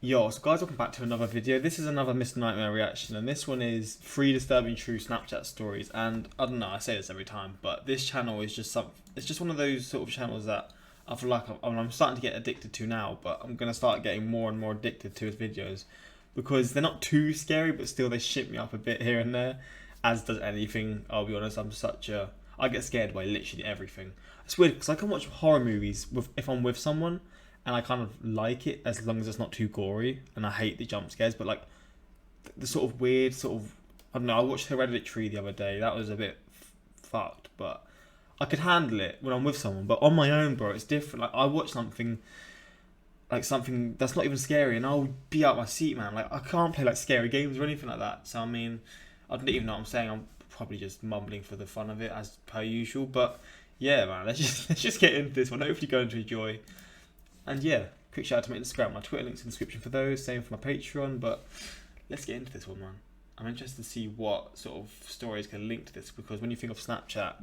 Yo, so guys, welcome back to another video. This is another Mr. Nightmare reaction, and this one is 3 disturbing true Snapchat stories. And I don't know, I say this every time, but this channel is just it's just one of those sort of channels that I feel like I'm starting to get addicted to now, but I'm gonna start getting more and more addicted to his videos because they're not too scary, but still they shit me up a bit here and there, as does anything. I'll be honest, I get scared by literally everything. It's weird because I can watch horror movies if I'm with someone, and I kind of like it as long as it's not too gory, and I hate the jump scares, but like the sort of weird I don't know, I watched Hereditary the other day. That was a bit fucked, but I could handle it when I'm with someone. But on my own, bro, it's different. Like I watch something that's not even scary, and I'll be out my seat, man. Like I can't play like scary games or anything like that. So I mean, I don't even know what I'm saying. I'm probably just mumbling for the fun of it as per usual. But yeah, man, let's just get into this one. Hopefully, you're going to enjoy. And yeah, quick shout out to my Instagram, my Twitter links in the description for those. Same for my Patreon. But let's get into this one, man. I'm interested to see what sort of stories can link to this, because when you think of Snapchat,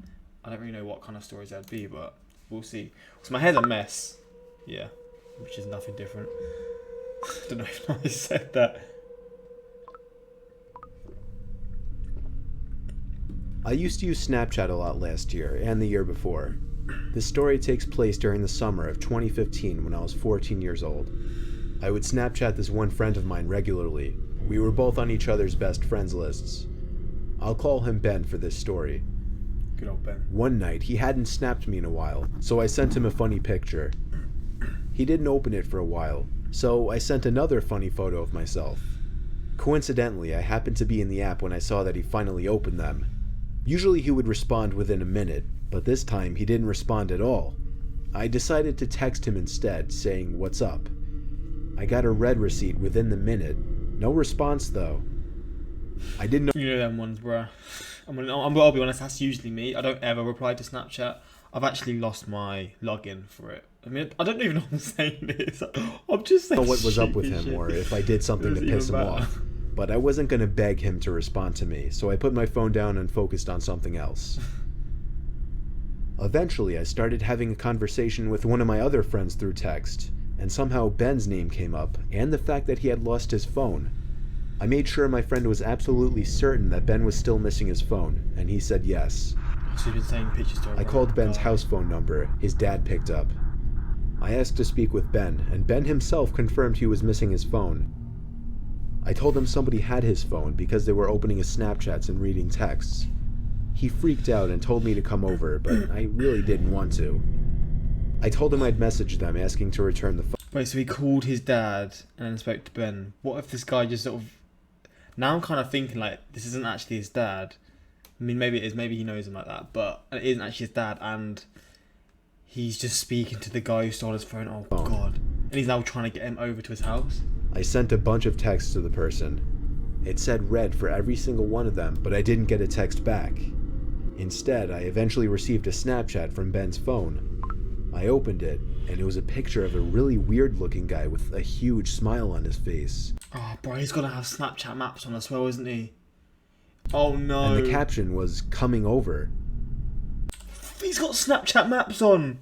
I don't really know what kind of stories that'd be, but we'll see. So my hair's a mess, yeah, which is nothing different. I don't know if I said that. I used to use Snapchat a lot last year and the year before. This story takes place during the summer of 2015 when I was 14 years old. I would Snapchat this one friend of mine regularly. We were both on each other's best friends lists. I'll call him Ben for this story. Good old Ben. One night, he hadn't snapped me in a while, so I sent him a funny picture. He didn't open it for a while, so I sent another funny photo of myself. Coincidentally, I happened to be in the app when I saw that he finally opened them. Usually he would respond within a minute, but this time he didn't respond at all. I decided to text him instead, saying, "What's up?" I got a red receipt within the minute. No response though. I didn't know. You know them ones, bruh. I'll be honest, that's usually me. I don't ever reply to Snapchat. I've actually lost my login for it. I mean, I don't even know what I'm saying this. I'm just saying what was up with shit. him or if I did something to piss him off. But I wasn't going to beg him to respond to me, so I put my phone down and focused on something else. Eventually, I started having a conversation with one of my other friends through text, and somehow Ben's name came up, and the fact that he had lost his phone. I made sure my friend was absolutely certain that Ben was still missing his phone, and he said yes. So you've been saying pictures to I called Ben's house phone number. His dad picked up. I asked to speak with Ben, and Ben himself confirmed he was missing his phone. I told him somebody had his phone because they were opening his Snapchats and reading texts. He freaked out and told me to come over, but I really didn't want to. I told him I'd message them asking to return the phone. Wait, so he called his dad and then spoke to Ben. What if this guy just sort of... Now I'm kind of thinking like, this isn't actually his dad. I mean, maybe it is, maybe he knows him like that, but it isn't actually his dad, and he's just speaking to the guy who stole his phone. Oh god. And he's now trying to get him over to his house. I sent a bunch of texts to the person. It said read for every single one of them, but I didn't get a text back. Instead, I eventually received a Snapchat from Ben's phone. I opened it, and it was a picture of a really weird-looking guy with a huge smile on his face. Oh, bro, he's got to have Snapchat maps on as well, isn't he? Oh, no. And the caption was, "Coming over." He's got Snapchat maps on.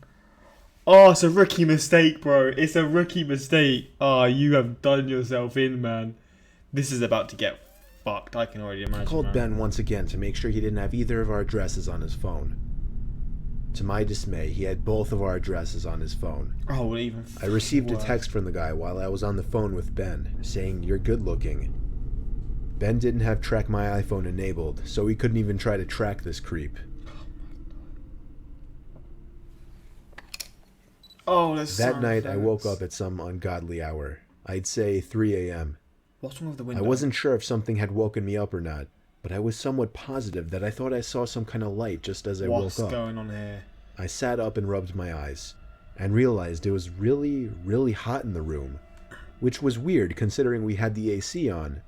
Oh, it's a rookie mistake, bro. It's a rookie mistake. Oh, you have done yourself in, man. This is about to get fucked. I can already imagine. I called Ben once again to make sure he didn't have either of our addresses on his phone. To my dismay, he had both of our addresses on his phone. Oh, well, even I received worse. a text from the guy while I was on the phone with Ben, saying, "You're good looking." Ben didn't have Track My iPhone enabled, so he couldn't even try to track this creep. Oh, that's That night, I woke up at some ungodly hour. I'd say 3 a.m. What's wrong with the window? I wasn't sure if something had woken me up or not, but I was somewhat positive that I thought I saw some kind of light just as I woke up. What's going on here? I sat up and rubbed my eyes, and realized it was really, really hot in the room, which was weird considering we had the AC on.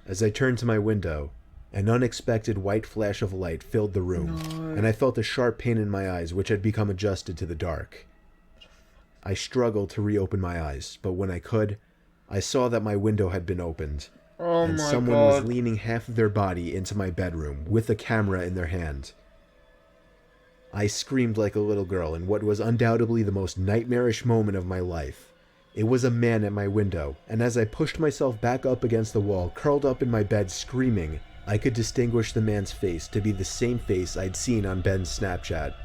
As I turned to my window, an unexpected white flash of light filled the room, and I felt a sharp pain in my eyes which had become adjusted to the dark. I struggled to reopen my eyes, but when I could, I saw that my window had been opened, and someone was leaning half of their body into my bedroom with a camera in their hand. I screamed like a little girl in what was undoubtedly the most nightmarish moment of my life. It was a man at my window, and as I pushed myself back up against the wall, curled up in my bed screaming, I could distinguish the man's face to be the same face I'd seen on Ben's Snapchat.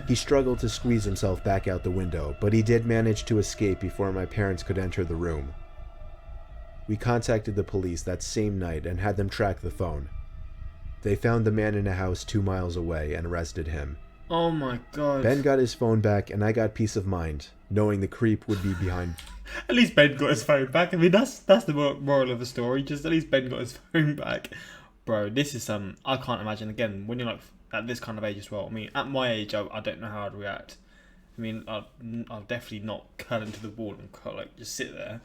He struggled to squeeze himself back out the window, but he did manage to escape before my parents could enter the room. We contacted the police that same night and had them track the phone. They found the man in a house 2 miles away and arrested him. Oh my god. Ben got his phone back and I got peace of mind, knowing the creep would be behind. At least Ben got his phone back. I mean, that's the moral of the story. Just at least Ben got his phone back. Bro, this is I can't imagine, again, when you're like at this kind of age as well. I mean, at my age, I don't know how I'd react. I mean, I'll definitely not curl into the wall and like just sit there.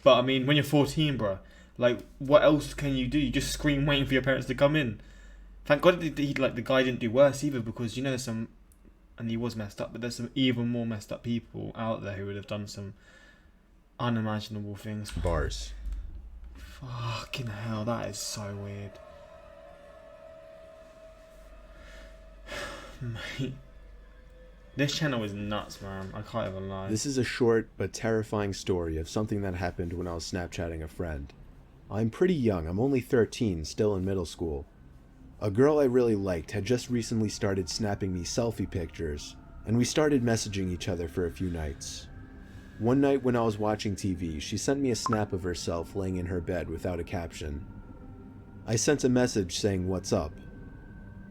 But I mean, when you're 14, bro, like what else can you do? You just scream waiting for your parents to come in. Thank God the guy didn't do worse either, because you know there's some, and he was messed up, but there's some even more messed up people out there who would have done some unimaginable things. Bars. Fucking hell, that is so weird. Mate, this channel is nuts, man. I can't even lie. This is a short but terrifying story of something that happened when I was Snapchatting a friend. I'm pretty young, I'm only 13, still in middle school. A girl I really liked had just recently started snapping me selfie pictures, and we started messaging each other for a few nights. One night when I was watching TV, she sent me a snap of herself laying in her bed without a caption. I sent a message saying what's up.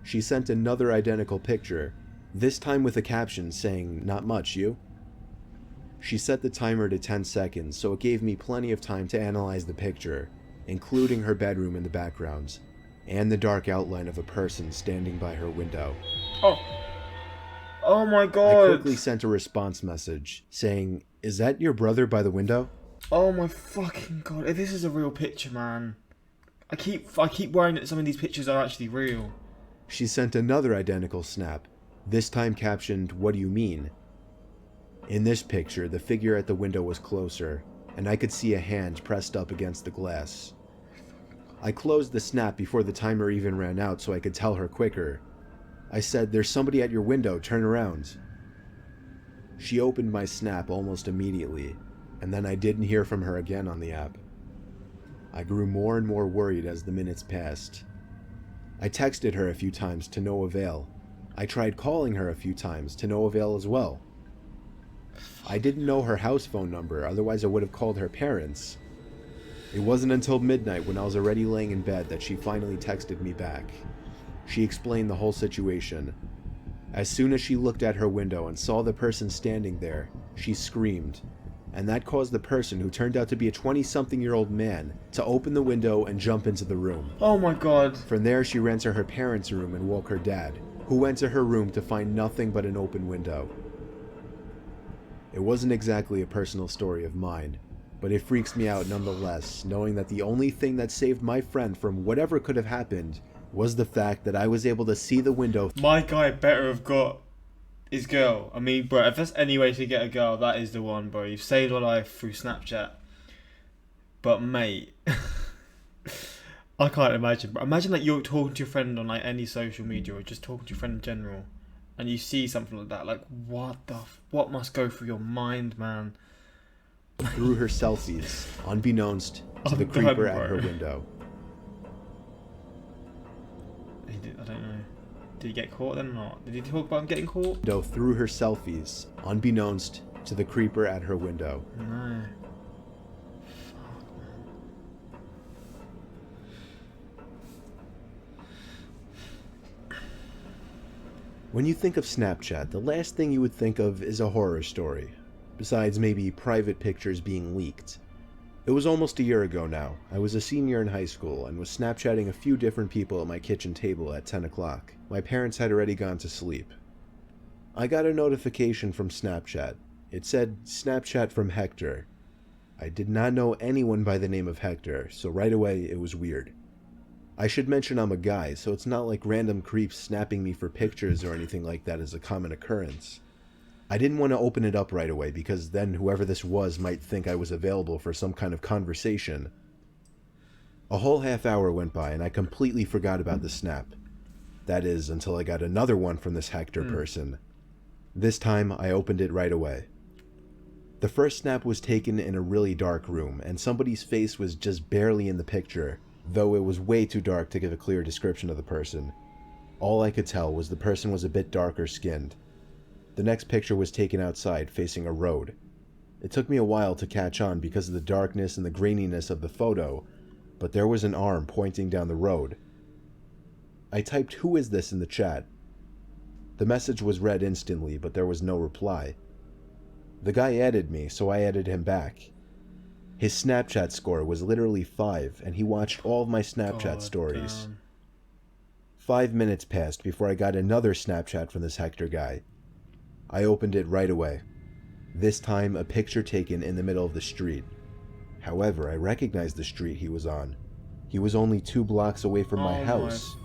She sent another identical picture, this time with a caption saying not much, you? She set the timer to 10 seconds, so it gave me plenty of time to analyze the picture, including her bedroom in the background, and the dark outline of a person standing by her window. Oh my god. I quickly sent a response message saying, "Is that your brother by the window?" Oh my fucking god. If this is a real picture, man. I keep worrying that some of these pictures are actually real. She sent another identical snap, this time captioned, "What do you mean?" In this picture, the figure at the window was closer, and I could see a hand pressed up against the glass. I closed the snap before the timer even ran out so I could tell her quicker. I said, "There's somebody at your window, turn around." She opened my snap almost immediately, and then I didn't hear from her again on the app. I grew more and more worried as the minutes passed. I texted her a few times to no avail. I tried calling her a few times to no avail as well. I didn't know her house phone number, otherwise I would have called her parents. It wasn't until midnight when I was already laying in bed that she finally texted me back. She explained the whole situation. As soon as she looked at her window and saw the person standing there, she screamed, and that caused the person, who turned out to be a 20-something-year-old man, to open the window and jump into the room. Oh my god. From there, she ran to her parents' room and woke her dad, who went to her room to find nothing but an open window. It wasn't exactly a personal story of mine, but it freaks me out nonetheless, knowing that the only thing that saved my friend from whatever could have happened was the fact that I was able to see the window. My guy better have got his girl. I mean, bro, if there's any way to get a girl, that is the one, bro. You've saved my life through Snapchat. But mate, I can't imagine. Bro. Imagine that you're talking to your friend on like any social media, or just talking to your friend in general, and you see something like that. Like, what must go through your mind, man? Through her selfies, unbeknownst to the creeper at her window. I don't know. Did he get caught then or not? Did he talk about him getting caught? Through her selfies, unbeknownst to the creeper at her window. No. Fuck, man. When you think of Snapchat, the last thing you would think of is a horror story, besides maybe private pictures being leaked. It was almost a year ago now. I was a senior in high school and was Snapchatting a few different people at my kitchen table at 10 o'clock. My parents had already gone to sleep. I got a notification from Snapchat. It said, "Snapchat from Hector." I did not know anyone by the name of Hector, so right away it was weird. I should mention I'm a guy, so it's not like random creeps snapping me for pictures or anything like that is a common occurrence. I didn't want to open it up right away because then whoever this was might think I was available for some kind of conversation. A whole half hour went by and I completely forgot about the snap. That is, until I got another one from this Hector person. This time I opened it right away. The first snap was taken in a really dark room, and somebody's face was just barely in the picture, though it was way too dark to give a clear description of the person. All I could tell was the person was a bit darker skinned. The next picture was taken outside, facing a road. It took me a while to catch on because of the darkness and the graininess of the photo, but there was an arm pointing down the road. I typed "Who is this?" in the chat. The message was read instantly, but there was no reply. The guy added me, so I added him back. His Snapchat score was literally 5, and he watched all of my Snapchat God stories. damn. 5 minutes passed before I got another Snapchat from this Hector guy. I opened it right away. This time, a picture taken in the middle of the street. However, I recognized the street he was on. He was only 2 blocks away from my house.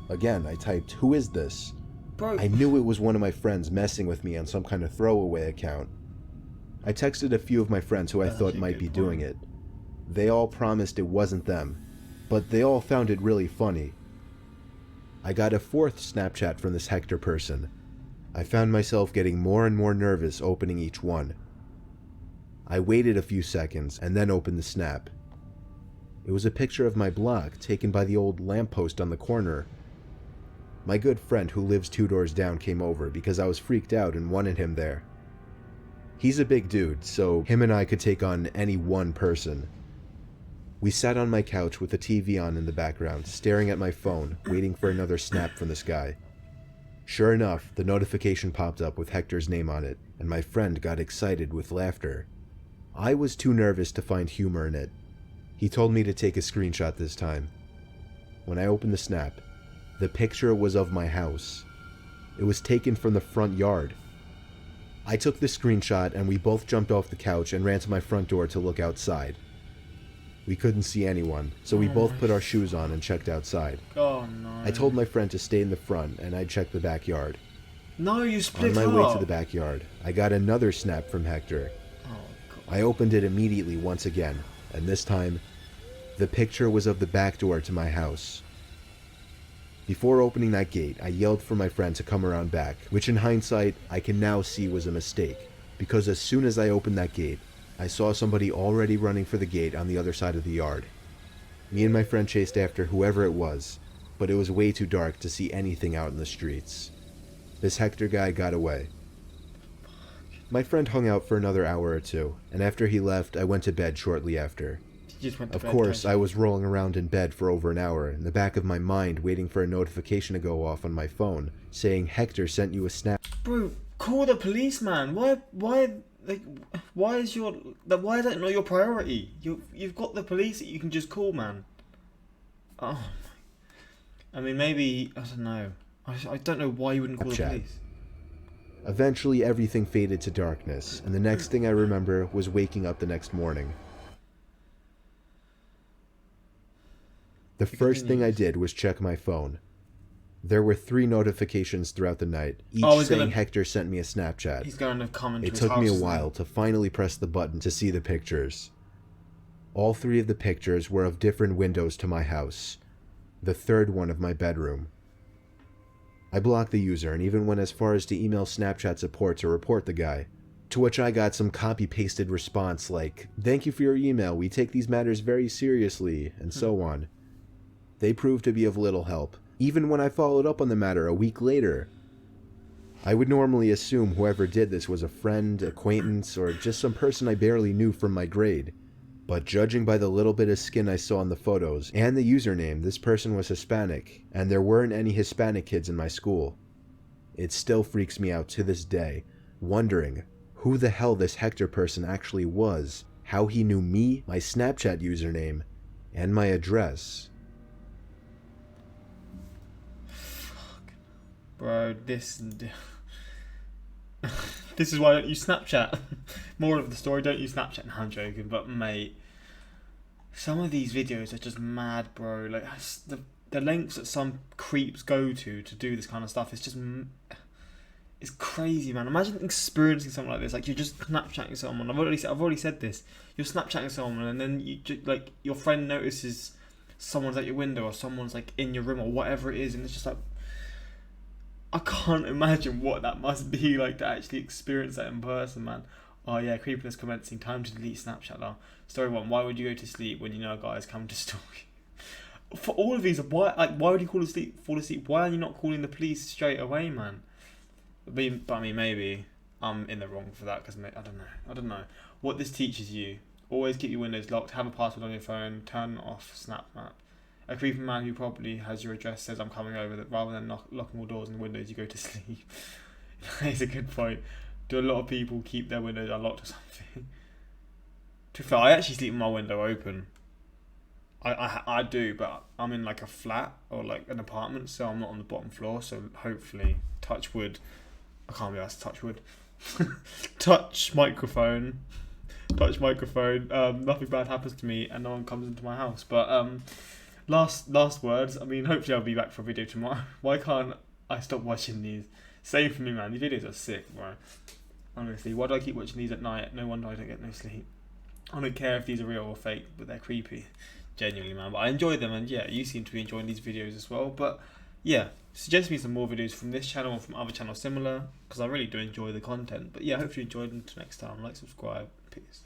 Again, I typed, "Who is this?" Bro. I knew it was one of my friends messing with me on some kind of throwaway account. I texted a few of my friends who I That's thought a might good be point. doing it. They all promised it wasn't them, but they all found it really funny. I got a 4th Snapchat from this Hector person. I found myself getting more and more nervous opening each one. I waited a few seconds and then opened the snap. It was a picture of my block taken by the old lamppost on the corner. My good friend who lives 2 doors down came over because I was freaked out and wanted him there. He's a big dude, so him and I could take on any one person. We sat on my couch with the TV on in the background, staring at my phone, waiting for another snap from this guy. Sure enough, the notification popped up with Hector's name on it, and my friend got excited with laughter. I was too nervous to find humor in it. He told me to take a screenshot this time. When I opened the snap, the picture was of my house. It was taken from the front yard. I took the screenshot and we both jumped off the couch and ran to my front door to look outside. We couldn't see anyone, so we both put our shoes on and checked outside. Oh no. I told my friend to stay in the front and I'd check the backyard. No, you split On my up. way to the backyard, I got another snap from Hector. Oh god. I opened it immediately once again, and this time, the picture was of the back door to my house. Before opening that gate, I yelled for my friend to come around back, which in hindsight, I can now see was a mistake, because as soon as I opened that gate, I saw somebody already running for the gate on the other side of the yard. Me and my friend chased after whoever it was, but it was way too dark to see anything out in the streets. This Hector guy got away. My friend hung out for another hour or two, and after he left, I went to bed shortly after. You just went to Of bed, course, don't I you? was rolling around in bed for over an hour, in the back of my mind waiting for a notification to go off on my phone, saying Hector sent you a snap. Bro, call the police, man. Like, why is that not your priority? You've got the police that you can just call, man. Oh, I mean, maybe I don't know. I don't know why you wouldn't call the Snapchat. police. Eventually, everything faded to darkness, and the next thing I remember was waking up the next morning. The first thing I did was check my phone. There were 3 notifications throughout the night, each saying Hector sent me a Snapchat. He's going to come into It his took me a house, isn't while to finally press the button to see the pictures. All 3 of the pictures were of different windows to my house, the 3rd one of my bedroom. I blocked the user and even went as far as to email Snapchat support to report the guy, to which I got some copy-pasted response like, "Thank you for your email, we take these matters very seriously," and so on. They proved to be of little help, even when I followed up on the matter a week later. I would normally assume whoever did this was a friend, acquaintance, or just some person I barely knew from my grade. But judging by the little bit of skin I saw in the photos and the username, this person was Hispanic, and there weren't any Hispanic kids in my school. It still freaks me out to this day, wondering who the hell this Hector person actually was, how he knew me, my Snapchat username, and my address. Bro, this is why I don't use Snapchat. More of the story, don't use Snapchat. No, I'm joking, but mate, some of these videos are just mad, bro. Like the lengths that some creeps go to do this kind of stuff. It's just it's crazy, man. Imagine experiencing something like this. Like you're just Snapchatting someone. I've already said this. You're Snapchatting someone, and then like your friend notices someone's at your window or someone's like in your room or whatever it is, and it's just like, I can't imagine what that must be like to actually experience that in person, man. Oh yeah, creepiness commencing. Time to delete Snapchat now. Story 1. Why would you go to sleep when you know a guy is coming to stalk you? For all of these, why would you fall asleep? Why are you not calling the police straight away, man? But I mean, maybe I'm in the wrong for that because I don't know. What this teaches you: always keep your windows locked. Have a password on your phone. Turn off SnapMap. A creepy man who probably has your address says, "I'm coming over." That rather than locking all doors and windows, you go to sleep. That is a good point. Do a lot of people keep their windows unlocked or something? To be fair, I actually sleep with my window open. I do, but I'm in like a flat or like an apartment, so I'm not on the bottom floor. So hopefully, touch wood. I can't be asked to touch wood. touch microphone. Touch microphone. Nothing bad happens to me, and no one comes into my house. But last words. I mean, hopefully I'll be back for a video tomorrow. Why can't I stop watching these? Same for me, man. These videos are sick, bro. Honestly, why do I keep watching these at night? No wonder I don't get no sleep. I don't care if these are real or fake, but they're creepy. Genuinely, man. But I enjoy them, and yeah, you seem to be enjoying these videos as well. But yeah, suggest me some more videos from this channel or from other channels similar, because I really do enjoy the content. But yeah, I hope you enjoyed them. Until next time, like, subscribe. Peace.